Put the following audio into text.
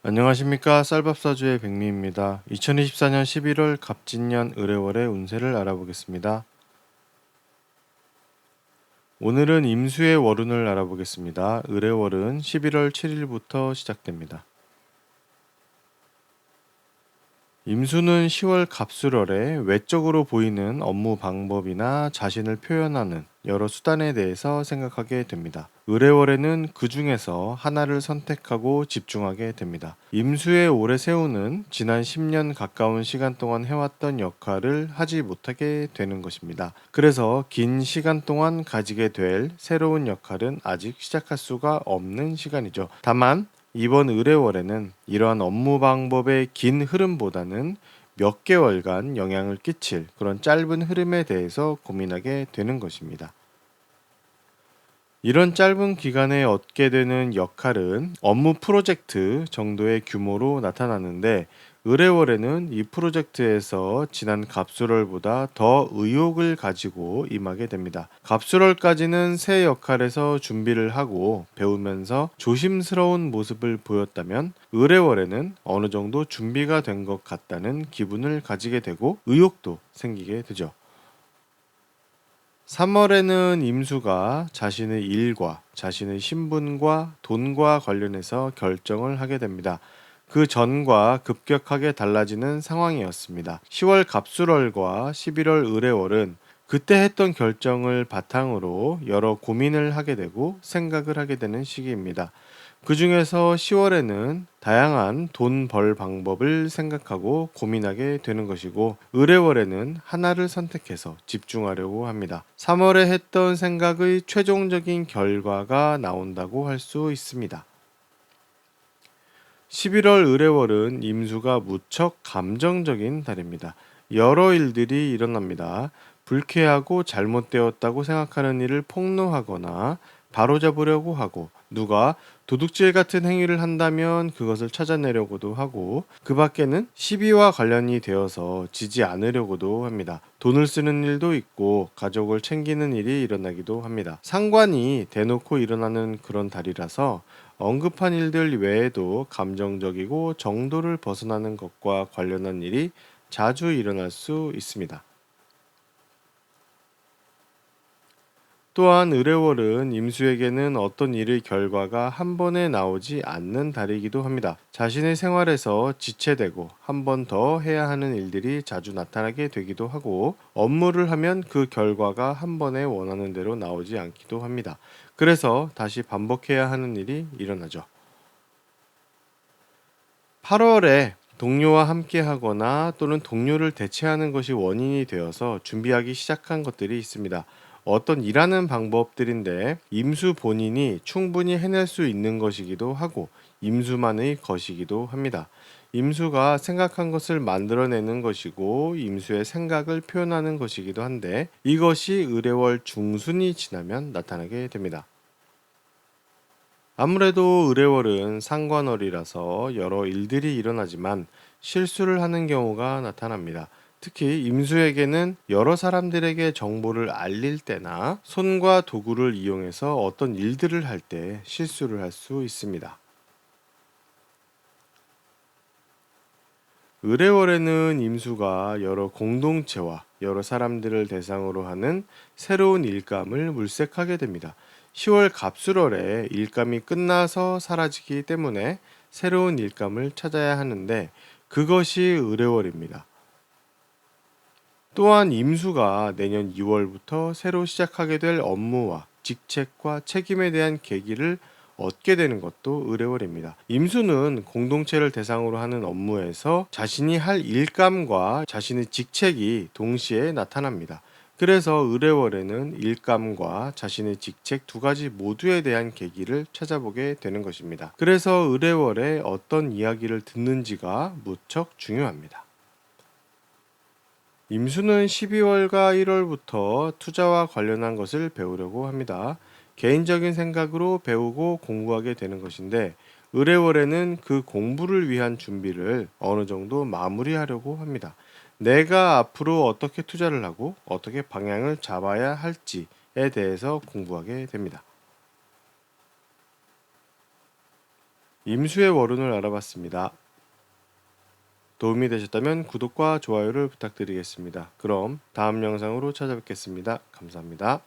안녕하십니까. 쌀밥사주의 백미입니다. 2024년 11월 갑진년 을해월의 운세를 알아보겠습니다. 오늘은 임수의 월운을 알아보겠습니다. 을해월은 11월 7일부터 시작됩니다. 임수는 10월 갑술월에 외적으로 보이는 업무 방법이나 자신을 표현하는 여러 수단에 대해서 생각하게 됩니다. 을해월에는 그 중에서 하나를 선택하고 집중하게 됩니다. 임수의 오래 세우는 지난 10년 가까운 시간 동안 해왔던 역할을 하지 못하게 되는 것입니다. 그래서 긴 시간 동안 가지게 될 새로운 역할은 아직 시작할 수가 없는 시간이죠. 다만 이번 의뢰월에는 이러한 업무 방법의 긴 흐름보다는 몇 개월간 영향을 끼칠 그런 짧은 흐름에 대해서 고민하게 되는 것입니다. 이런 짧은 기간에 얻게 되는 역할은 업무 프로젝트 정도의 규모로 나타나는데 의뢰월에는 이 프로젝트에서 지난 갑술월보다 더 의욕을 가지고 임하게 됩니다. 갑술월까지는 새 역할에서 준비를 하고 배우면서 조심스러운 모습을 보였다면 의뢰월에는 어느 정도 준비가 된 것 같다는 기분을 가지게 되고 의욕도 생기게 되죠. 3월에는 임수가 자신의 일과 자신의 신분과 돈과 관련해서 결정을 하게 됩니다. 그 전과 급격하게 달라지는 상황이었습니다. 10월 갑술월과 11월 을해월은 그때 했던 결정을 바탕으로 여러 고민을 하게 되고 생각을 하게 되는 시기입니다. 그 중에서 10월에는 다양한 돈 벌 방법을 생각하고 고민하게 되는 것이고, 을해월에는 하나를 선택해서 집중하려고 합니다. 3월에 했던 생각의 최종적인 결과가 나온다고 할 수 있습니다. 11월 을해월은 임수가 무척 감정적인 달입니다. 여러 일들이 일어납니다. 불쾌하고 잘못되었다고 생각하는 일을 폭로하거나 바로잡으려고 하고, 누가 도둑질 같은 행위를 한다면 그것을 찾아내려고도 하고, 그 밖에는 시비와 관련이 되어서 지지 않으려고도 합니다. 돈을 쓰는 일도 있고 가족을 챙기는 일이 일어나기도 합니다. 상관이 대놓고 일어나는 그런 달이라서 언급한 일들 외에도 감정적이고 정도를 벗어나는 것과 관련한 일이 자주 일어날 수 있습니다. 또한 을해월은 임수에게는 어떤 일의 결과가 한 번에 나오지 않는 달이기도 합니다. 자신의 생활에서 지체되고 한 번 더 해야 하는 일들이 자주 나타나게 되기도 하고, 업무를 하면 그 결과가 한 번에 원하는 대로 나오지 않기도 합니다. 그래서 다시 반복해야 하는 일이 일어나죠. 8월에 동료와 함께 하거나 또는 동료를 대체하는 것이 원인이 되어서 준비하기 시작한 것들이 있습니다. 어떤 일하는 방법들인데 임수 본인이 충분히 해낼 수 있는 것이기도 하고 임수만의 것이기도 합니다. 임수가 생각한 것을 만들어내는 것이고 임수의 생각을 표현하는 것이기도 한데, 이것이 의뢰월 중순이 지나면 나타나게 됩니다. 아무래도 의뢰월은 상관월이라서 여러 일들이 일어나지만 실수를 하는 경우가 나타납니다. 특히 임수에게는 여러 사람들에게 정보를 알릴 때나 손과 도구를 이용해서 어떤 일들을 할 때 실수를 할 수 있습니다. 의뢰월에는 임수가 여러 공동체와 여러 사람들을 대상으로 하는 새로운 일감을 물색하게 됩니다. 10월 갑술월에 일감이 끝나서 사라지기 때문에 새로운 일감을 찾아야 하는데, 그것이 의뢰월입니다. 또한 임수가 내년 2월부터 새로 시작하게 될 업무와 직책과 책임에 대한 계기를 얻게 되는 것도 의뢰월입니다. 임수는 공동체를 대상으로 하는 업무에서 자신이 할 일감과 자신의 직책이 동시에 나타납니다. 그래서 의뢰월에는 일감과 자신의 직책 두 가지 모두에 대한 계기를 찾아보게 되는 것입니다. 그래서 의뢰월에 어떤 이야기를 듣는지가 무척 중요합니다. 임수는 12월과 1월부터 투자와 관련한 것을 배우려고 합니다. 개인적인 생각으로 배우고 공부하게 되는 것인데, 의뢰월에는 그 공부를 위한 준비를 어느 정도 마무리하려고 합니다. 내가 앞으로 어떻게 투자를 하고 어떻게 방향을 잡아야 할지에 대해서 공부하게 됩니다. 임수의 월운을 알아봤습니다. 도움이 되셨다면 구독과 좋아요를 부탁드리겠습니다. 그럼 다음 영상으로 찾아뵙겠습니다. 감사합니다.